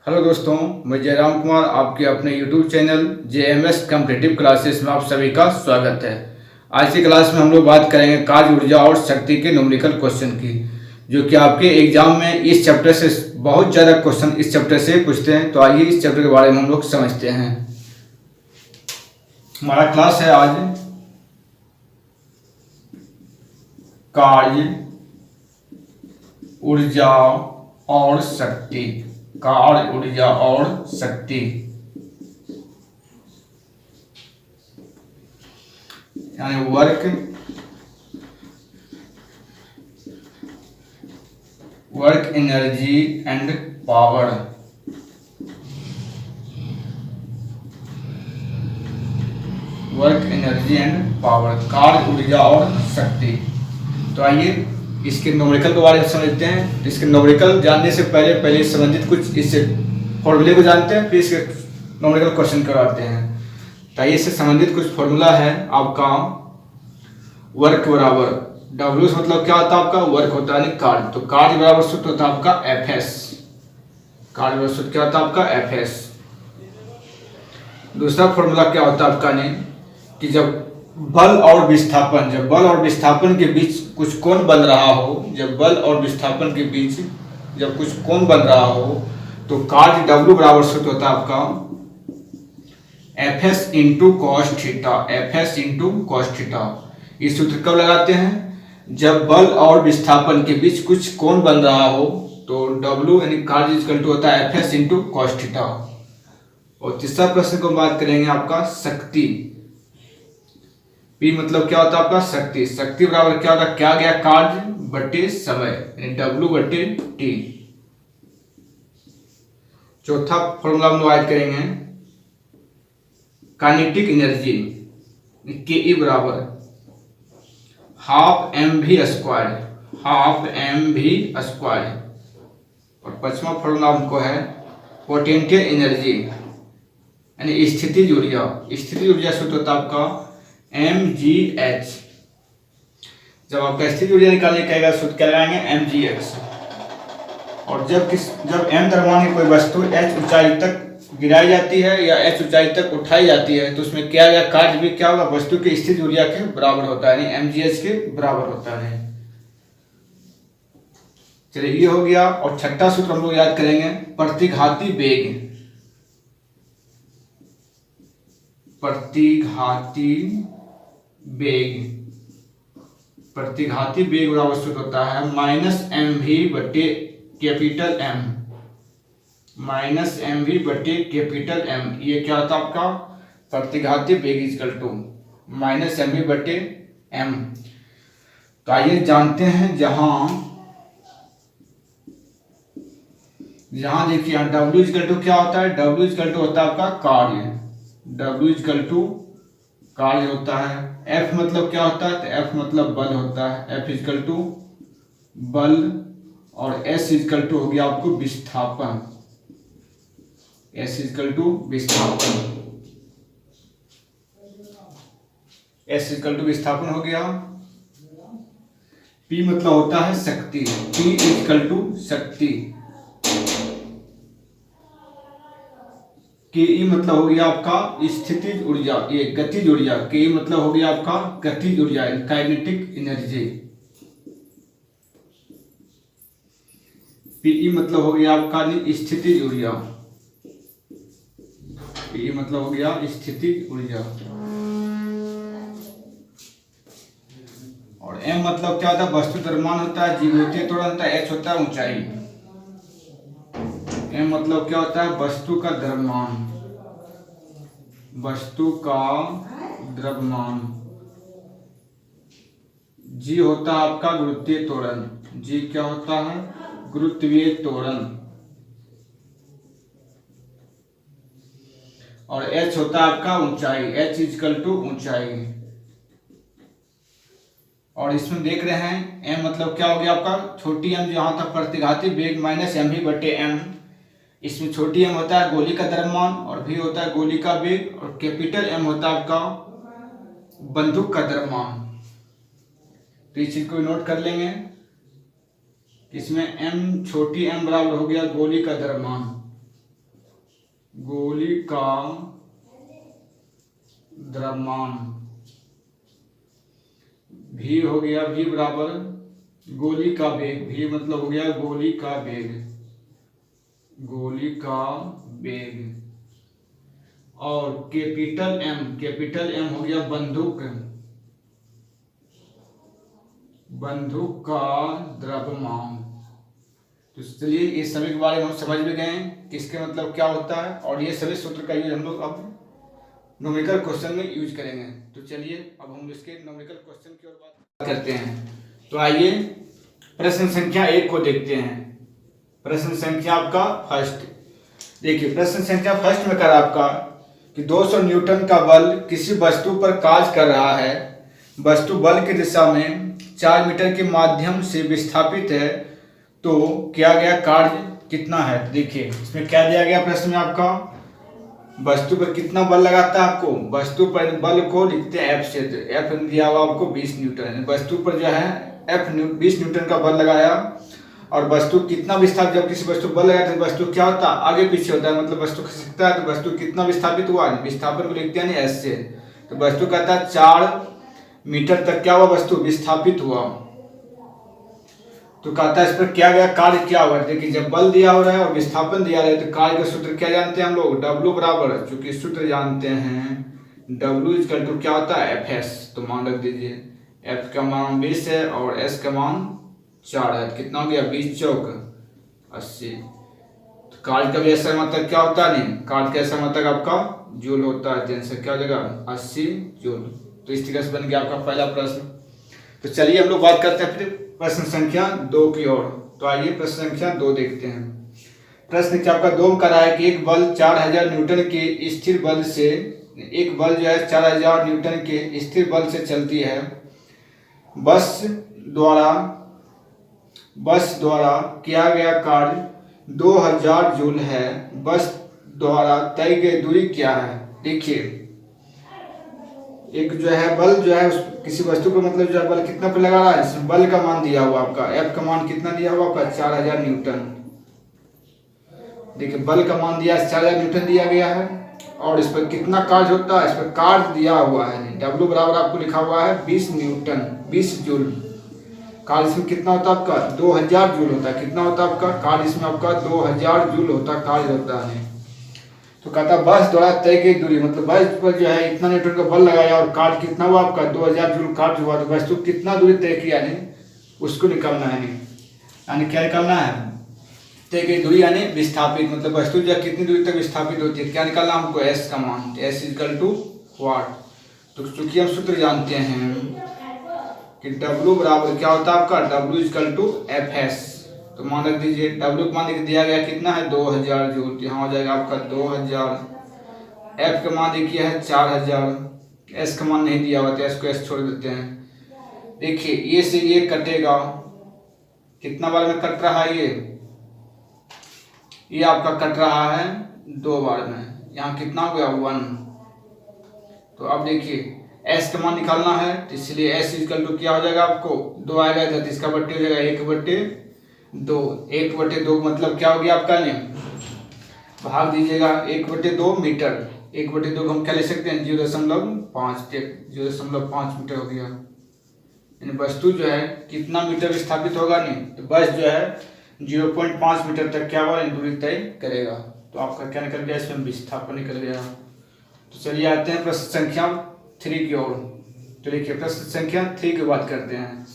Hello दोस्तों, मैं जयराम कुमार आपके अपने YouTube channel JMS competitive classes में आप सभी का स्वागत है। आज की क्लास में हम लोग बात करेंगे कार्य ऊर्जा और शक्ति के न्यूमेरिकल क्वेश्चन की, जो कि आपके एग्जाम में इस चैप्टर से बहुत ज़्यादा क्वेश्चन इस चैप्टर से पूछते हैं। तो आइए इस चैप्टर के बारे में हम लोग समझते हैं। हमारा क्लास है आज कार्य ऊर्जा और शक्ति। कार्य ऊर्जा और शक्ति यानी work energy and power. Work energy and power, कार्य ऊर्जा और शक्ति। तो आइए इसके न्यूमेरिकल के बारे में समझते हैं। इसके न्यूमेरिकल जानने से पहले संबंधित कुछ इससे फॉर्मूले को जानते हैं, फिर इसके न्यूमेरिकल क्वेश्चन करवाते हैं। तो इससे संबंधित कुछ फॉर्मूला है आपका। वर्क बराबर W से मतलब क्या होता है आपका, वर्क होता है कार्य। तो कार्य बराबर सूत्र होता है आपका Fs। कार्य बराबर सूत्र क्या होता है आपका Fs। दूसरा फॉर्मूला क्या होता है आपका नहीं कि जब बल और विस्थापन के बीच कुछ कोण बन रहा हो, जब बल और विस्थापन के बीच जब कुछ कोण बन रहा हो तो कार्य W बराबर सूत्र होता है आपका Fs into cos theta. Fs into cos theta. इस सूत्र कब लगाते हैं, जब बल और विस्थापन के बीच कुछ कोण बन रहा हो तो W यानी कार्य इक्वल टू होता है Fs इंटू कॉस थीटा। और तीसरा प्रश्न को बात करेंगे आपका शक्ति। P मतलब क्या होता है आपका शक्ति। शक्ति बराबर क्या होता है, क्या गया कार्य बटे समय यानी W बटे T। चौथा फॉर्मूला हम लोग ऐड करेंगे काइनेटिक एनर्जी Ke बराबर हाफ mv स्क्वायर। और पांचवा फॉर्मूला हमको है पोटेंशियल एनर्जी यानी स्थितिज ऊर्जा। स्थितिज ऊर्जा सूत्र होता है आपका mgh। जब आपका स्थितिज ऊर्जा निकालने का सूत्र क्या लगाएंगे, mgh। और जब m द्रव्यमान की कोई वस्तु h ऊंचाई तक गिराई जाती है या h ऊंचाई तक उठाई जाती है तो उसमें क्या गया कार्य भी क्या होगा, वस्तु की स्थितिज ऊर्जा के बराबर होता है यानी mgh के बराबर होता है। चलिए ये हो गया। और छठा सूत्र हम लोग याद करेंगे प्रतिघाती वेग। प्रतिघाती वेग बराबर सूत्र होता है -mv बटे कैपिटल M। -mv बटे कैपिटल M। ये क्या होता है आपका प्रतिघाती वेग इक्वल टू -mv बटे M। तो आइए जानते हैं जहां देखिए W इक्वल टू क्या होता है, W इक्वल टू होता है आपका कार्य। W इक्वल टू कार्य होता है। F मतलब क्या होता है, तो F मतलब बल होता है। F इक्वल टू बल। और S इक्वल टू हो गया आपको विस्थापन। S इक्वल टू विस्थापन। S इक्वल टू विस्थापन हो गया। P मतलब होता है शक्ति। P इक्वल टू शक्ति। के ई मतलब हो गया आपका स्थितिज ऊर्जा, ये गतिज ऊर्जा। के ई मतलब हो गया आपका गतिज ऊर्जा काइनेटिक एनर्जी। पीई मतलब हो गया आपका स्थितिज ऊर्जा। पीई मतलब हो गया स्थितिज ऊर्जा। और एम मतलब क्या होता है, वस्तु द्रव्यमान होता है, जीवितीय त्वरण होता है, एच होता है ऊंचाई। M मतलब क्या होता है, वस्तु का द्रव्यमान। वस्तु का द्रव्यमान। G होता है आपका गुरुत्वीय त्वरण। G क्या होता है, गुरुत्वीय त्वरण। और H होता है आपका ऊंचाई। H इक्वल टू ऊंचाई। और इसमें देख रहे हैं M मतलब क्या हो गया आपका छोटी m, जहां तक प्रतिघाती वेग -mv बटे M। इसमें छोटी m होता है गोली का द्रव्यमान और v होता है गोली का वेग और कैपिटल M होता है आपका बंदूक का द्रव्यमान। तो इस चीज को नोट कर लेंगे। इसमें m छोटी m बराबर हो गया गोली का द्रव्यमान। गोली का द्रव्यमान, v हो गया, v बराबर गोली का वेग, v मतलब हो गया गोली का वेग, गोली का वेग। और कैपिटल M हो गया बंदूक, बंदूक का द्रव्यमान। तो चलिए ये सभी के बारे में हम समझ भी गए कि इसके मतलब क्या होता है, और ये सभी सूत्र का यूज हम लोग अब न्यूमेरिकल क्वेश्चन में यूज करेंगे। तो चलिए अब हम इसके न्यूमेरिकल क्वेश्चन की ओर बात करते हैं। तो आइए प्रश्न संख्या 1 को देखते हैं। प्रश्न संख्या आपका फर्स्ट, देखिए प्रश्न संख्या फर्स्ट में कहा आपका कि 200 न्यूटन का बल किसी वस्तु पर कार्य कर रहा है, वस्तु बल की दिशा में 4 मीटर के माध्यम से विस्थापित है, तो किया गया कार्य कितना है। देखिए इसमें क्या दिया गया प्रश्न में आपका, वस्तु पर कितना बल लगाता है, आपको वस्तु पर बल को लिखते हैं F से, तो F दिया हुआ आपको 20 न्यूटन, वस्तु पर जो है F 20 न्यूटन का बल लगाया, और वस्तु कितना विस्थापित, जब किसी वस्तु बल लगाते हैं वस्तु क्या होता है, आगे पीछे होता है, मतलब वस्तु खिसकता है, तो वस्तु कितना विस्थापित हुआ, विस्थापन को लिखते हैं S से, तो वस्तु कहता है 4 मीटर तक क्या हुआ, वस्तु विस्थापित हुआ। तो कहता है इस पर किया गया कार्य क्या हुआ। देखिए जब बल दिया हो रहा है और विस्थापन दिया रहा है, तो कार्य का सूत्र क्या जानते हैं हम लोग, W बराबर, चूंकि सूत्र जानते हैं W इक्वल टू क्या होता है Fs, तो मान रख दीजिए F का मान 20 है और S का मान 4 है, कितना हो गया 20 चौक 80। तो कार्य का भी ऐसा मतलब क्या होता है, नहीं कार्य का ऐसा मतलब आपका जूल होता है, जिनसे क्या हो जाएगा 80 जूल। तो इस तरह से बन गया आपका पहला प्रश्न। तो चलिए हम लोग बात करते हैं फिर प्रश्न संख्या 2 की ओर। तो आइए प्रश्न संख्या 2 देखते हैं। प्रश्न क्या आपका 2 में कह रहा है कि एक बल 4000 न्यूटन के स्थिर बल से, एक बल जो है 4000 न्यूटन के स्थिर बल से चलती है, बस द्वारा किया गया कार्य 2000 जूल है, बस द्वारा तय गई दूरी क्या है। देखिए एक जो है बल जो है किसी वस्तु को मतलब जो है बल कितना पे लगा रहा है, इसमें बल का मान दिया हुआ आपका F का मान कितना दिया हुआ आपका 4000 न्यूटन। देखिए बल का मान दिया 4000 न्यूटन दिया गया है, और इस पर कितना कार्य होता है, इस पर कार्य दिया हुआ है W बराबर आपको लिखा हुआ है 20 न्यूटन 20 जूल। कार्य इसमें कितना होता है आपका 2000 जूल होता है, कितना होता है आपका कार्य इसमें आपका 2000 जूल होता है, कार्य होता है। तो कहता है बस द्वारा तय की दूरी, मतलब बस पर जो है इतना न्यूटन का बल लगाया और कार्य कितना हुआ आपका 2000 जूल कार्य हुआ, तो वस्तु कितना दूरी तय किया यानी उसको निकालना है, यानी क्या निकालना है तय की दूरी, यानी विस्थापित, मतलब वस्तु जो कितनी दूरी तक विस्थापित होती है, क्या निकालना हमको S का मान, S इक्वल टू वाट। तो चूंकि हम सूत्र जानते हैं कि W बराबर क्या होता है आपका W इक्वल टू Fs, तो मान रख दीजिए W का मान दिया गया कितना है 2000 जूल, यहाँ हो जाएगा आपका 2000, F का मान देखिए है 4000, S का मान नहीं दिया हुआ तो S को S छोड़ देते हैं। देखिए ये से ये कटेगा, कितना बार में कट रहा है, ये आपका कट रहा है 2 बार में, यहाँ कितना हो गया 1। तो अब देखिए S का मान निकालना है, तो इसलिए S इक्वल टू क्या हो जाएगा आपको 2 आएगा इधर, इसका बट्टे हो जाएगा 1/2, 1/2 मतलब क्या हो गया आपका ने भाग दीजिएगा 1/2 मीटर, 1/2 को हम क्या ले सकते हैं 0.5 मीटर हो गया, यानी वस्तु जो है कितना मीटर विस्थापित होगा नहीं, तो बस जो है 0.5 मीटर तक क्या होगा दूरी तय करेगा। तो आपका क्या निकल गया, इसमें विस्थापन निकल गया। तो चलिए आते हैं प्रश्न संख्या 3 की ओर। तो देखिए प्रश्न संख्या 3 की बात करते हैं।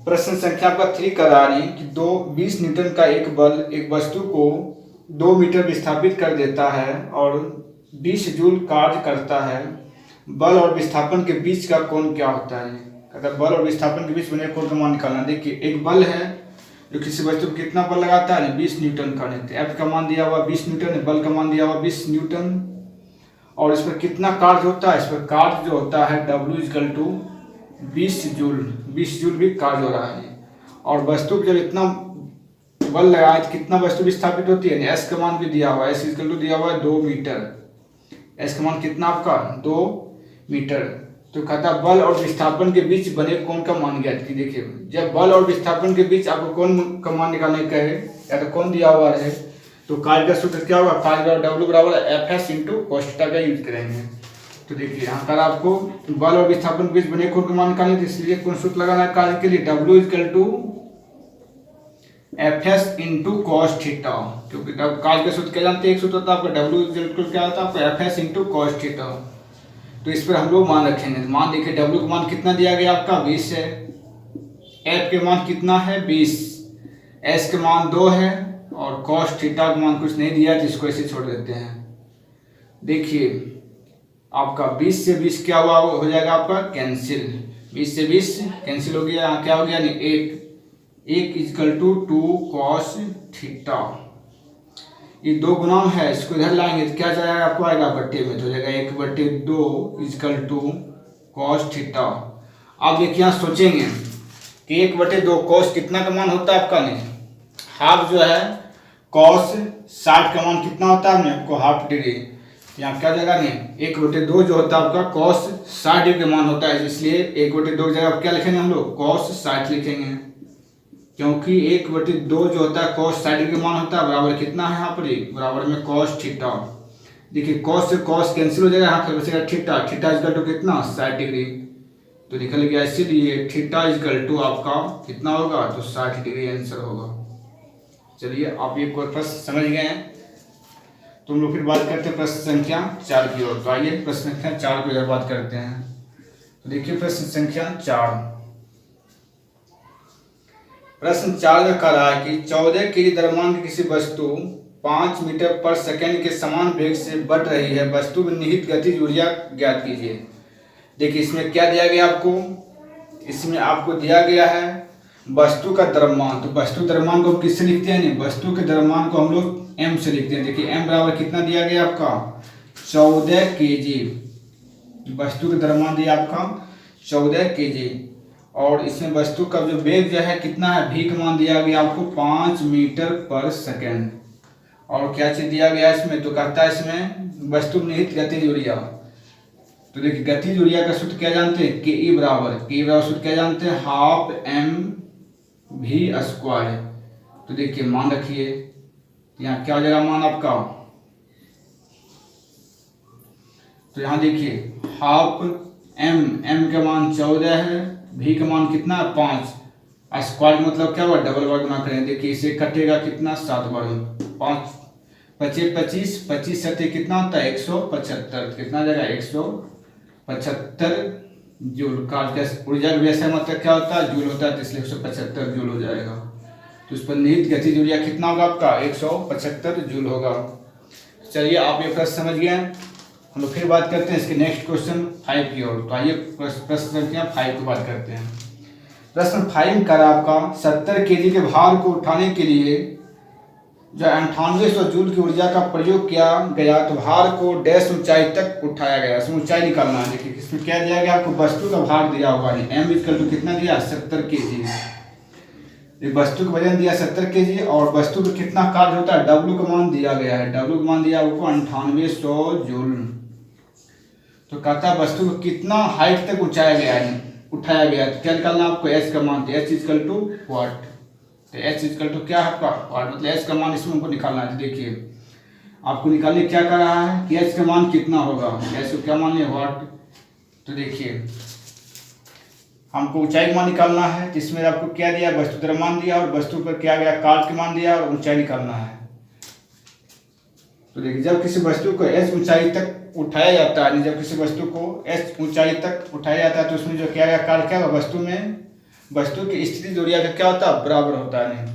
प्रश्न संख्या आपका 3 कर रहा है कि 20 न्यूटन का एक बल एक वस्तु को 2 मीटर विस्थापित कर देता है और 20 जूल कार्य करता है, बल और विस्थापन के बीच का कोण क्या होता है। कहता है बल और विस्थापन के बीच बने कोण का मान निकालना। देखिए एक बल है जो किसी वस्तु को कितना बल लगाता है 20 न्यूटन का, F का मान दिया हुआ 20 न्यूटन, बल का मान दिया हुआ 20 न्यूटन, और इस पर कितना कार्य होता है, इस पर कार्य जो होता है W इक्वल टू 20 जूल भी कार्य हो रहा है, और वस्तु जब इतना बल लगाए तो कितना वस्तु विस्थापित होती है, S का मान भी दिया हुआ है, S इक्वल टू दिया हुआ है 2 मीटर, S का मान कितना आपका 2 मीटर। तो कहता बल और विस्थापन के बीच बने कोण का मान ज्ञात की। देखिए जब बल और विस्थापन के बीच आपको कोण का मान निकालने का है या तो कोण दिया हुआ है, तो तो कार्य का सूत्र क्या होगा, कार्य डब्ल्यू बराबर F S into cos theta का यूज करेंगे। तो देखिए यहाँ पर आपको बल और विस्थापन के बीच बने कोण का मान निकालना है, इसलिए कौन सूत्र लगाना है कार्य के लिए, W equal to F S into cos theta, क्योंकि कार्य का सूत्र क्या जानते हैं, एक सूत्र होता है आपका डब्ल्यू इक्वल क्या होता है आपका F S into cos theta. तो इस पर हम लोग मान रखेंगे, मान देखिए डब्ल्यू का मान कितना दिया गया आपका 20 है, एफ के मान कितना है 20, एस के मान 2 है और कॉस थीटा का मान कुछ नहीं दिया तो इसको ऐसे छोड़ देते हैं। देखिए आपका 20 से 20 क्या हुआ, हो जाएगा आपका कैंसिल, 20 से 20 कैंसिल हो गया, क्या हो गया नहीं, एक इजकल टू 2 कॉस थीटा, ये 2 गुणांक है, इसको इधर लाएंगे तो क्या जाएगा आपको आएगा बट्टे में, तो हो जाएगा 1/2 इजकल टू कॉस थीटा। आप देखिए यहाँ सोचेंगे कि 1/2 कॉस कितना का मान होता है आपका, नहीं हाफ जो है कॉस 60 का मान कितना होता है, आपने आपको हाफ डिग्री, यहाँ क्या जगह नहीं 1/2 जो होता है आपका कॉस 60 डिग्री का मान होता है, इसलिए 1/2 की जगह क्या लिखेंगे हम लोग कॉस 60 लिखेंगे, क्योंकि 1/2 जो होता है कॉस 60 डिग्री का मान होता है, बराबर कितना है यहाँ पर बराबर में कॉस थीटा। देखिए कॉस से कॉस कैंसिल हो जाएगा, यहाँ पर बचेगा थीटा, थीटा इक्वल टू कितना 60 डिग्री, तो निकल गया, इसीलिए थीटा इक्वल टू आपका कितना होगा, तो 60 डिग्री आंसर होगा। चलिए आप ये प्रश्न समझ गए हैं, तो हम लोग फिर बात करते हैं प्रश्न संख्या 4 की ओर। तो आइए प्रश्न संख्या 4 को इधर बात करते हैं। तो देखिए प्रश्न संख्या 4, प्रश्न 4 में कह रहा है कि 14 केजी द्रव्यमान की किसी वस्तु 5 मीटर पर सेकंड के समान वेग से बढ़ रही है, वस्तु में निहित गतिज ऊर्जा ज्ञात कीजिए। देखिए इसमें क्या दिया गया आपको, इसमें आपको दिया गया है वस्तु का द्रव्यमान, तो वस्तु द्रव्यमान को किससे लिखते हैं, नहीं वस्तु के द्रव्यमान को हम लोग m से लिखते हैं। देखिए m बराबर कितना दिया गया आपका 14 केजी, वस्तु का द्रव्यमान दिया आपका 14 केजी, और इसमें वस्तु का जो वेग जो है कितना है, v का मान दिया गया आपको 5 मीटर पर सेकेंड, और क्या चीज दिया गया इसमें, तो कहता है इसमें वस्तु में निहित गतिज ऊर्जा। तो देखिए गतिज ऊर्जा का सूत्र क्या जानते हैं, के बराबर सूत्र क्या जानते हैं, हाफ mv²। तो देखिए मान रखिए यहाँ क्या हो जाएगा मान आपका, तो यहाँ देखिए हाफ m का मान 14 है, v का मान कितना है 5, स्क्वायर मतलब क्या हुआ डबल वर्ग गुना करें, देखिए इसे कटेगा कितना 7 वर्ग, 5 25 25 25 सत्य कितना होता है 175, कितना जाएगा 175 जूल का ऊर्जा का वैसे मतलब क्या होता है जूल होता है, तो इसलिए 175 जूल हो जाएगा। तो इस पर निहित गतिज ऊर्जा कितना होगा आपका 175 जूल होगा। चलिए आप ये प्रश्न समझ गए, हम लोग फिर बात करते हैं इसके नेक्स्ट क्वेश्चन 5 की ओर। तो आइए प्रश्न संख्या 5 की बात करते हैं। प्रश्न 5 का आपका 70 केजी के भार को उठाने के लिए जो 9800 जूल की ऊर्जा का प्रयोग किया गया, तो भार को डैश ऊंचाई तक उठाया गया, इसमें ऊंचाई निकालना है। देखिए इसमें क्या दिया गया आपको, वस्तु का भार दिया होगा, m इक्वल टू कितना दिया 70 केजी, वस्तु का वजन दिया 70 केजी, और वस्तु का कितना कार्य होता है w का मान दिया गया है, w का मान दिया आपको 9800 जूल। तो कहता है वस्तु को कितना हाइट तक उठाया गया है, तो क्या निकालना आपको h का मान, h इक्वल टू वाट, तो h इक्वल टू क्या है आपका वाट, मतलब h का मान इसमें हमको निकालना है। तो देखिए आपको निकालने क्या कर रहा है कि h का मान कितना होगा, h को क्या मान लिया वाट। तो देखिए हमको ऊंचाई का मान निकालना है, जिसमें आपको क्या दिया वस्तु द्रव्यमान दिया, और वस्तु पर क्या गया कार्य का मान दिया, और ऊंचाई निकालना है। तो देखिए जब किसी वस्तु को h ऊंचाई तक उठाया जाता है, जब किसी वस्तु को h ऊंचाई तक उठाया जाता है, तो उसमें जो क्या गया कार्य क्या वस्तु की स्थितिज ऊर्जा का क्या होता है बराबर होता है।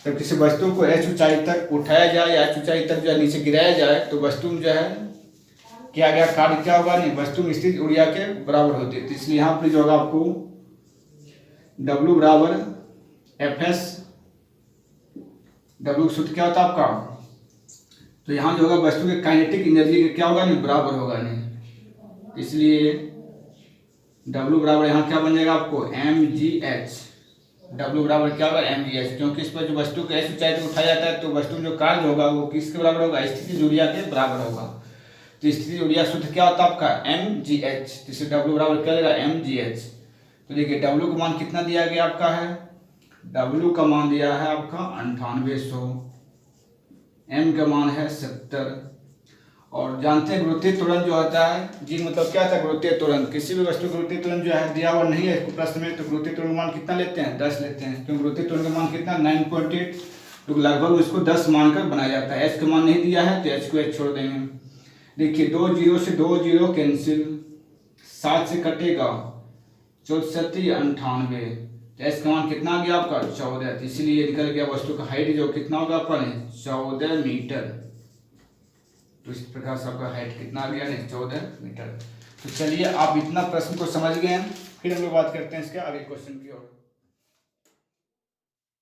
जब किसी वस्तु को h ऊंचाई तक उठाया जाए या h ऊंचाई तक जो है नीचे गिराया जाए, तो वस्तु में जो है क्या गया कार्य क्या होगा, नहीं वस्तु में स्थित ऊर्जा के बराबर होती है। तो इसलिए यहाँ पर जो होगा आपको W बराबर Fs, W सूत्र क्या होता है आपका, तो यहाँ जो होगा वस्तु के काइनेटिक एनर्जी के क्या होगा नहीं बराबर होगा नहीं, इसलिए W बराबर यहाँ क्या बन जाएगा आपको mgh, W बराबर क्या होगा mgh, क्योंकि इस पर जो वस्तु को h ऊंचाई तक उठाया जाता है, तो वस्तु में जो कार्य होगा वो किसके बराबर होगा, स्थितिज ऊर्जा के बराबर होगा। तो स्थितिज ऊर्जा सूत्र क्या होता है आपका mgh, जिससे W बराबर क्या देगा mgh। तो देखिए W का मान कितना दिया गया आपका है, W का मान दिया है आपका 9800, m का मान है 70। और जानते हैं गुरुत्वीय त्वरण जो होता है जी, मतलब क्या था गुरुत्वीय त्वरण, किसी भी वस्तु का गुरुत्वीय त्वरण जो है दिया हुआ नहीं है इसको प्रश्न में, तो गुरुत्वीय त्वरण का मान कितना लेते हैं 10 लेते हैं, क्योंकि गुरुत्वीय त्वरण का मान कितना 9.8, तो लगभग उसको 10 मानकर बनाया जाता है। h का मान नहीं दिया है तो h को h छोड़ देंगे। देखिए 2 जीरो से 2 जीरो कैंसिल, 7 से कटेगा 64 98, तो h का मान कितना आ गया आपका 14, तो इसीलिए निकल गया वस्तु का हाइट जो कितना होगा आपका 14 मीटर। तो इस प्रकार से आपका हाइट कितना आ गया 14 मीटर। तो चलिए आप इतना प्रश्न को समझ गए हैं, फिर हम लोग बात करते हैं इसके आगे क्वेश्चन की ओर।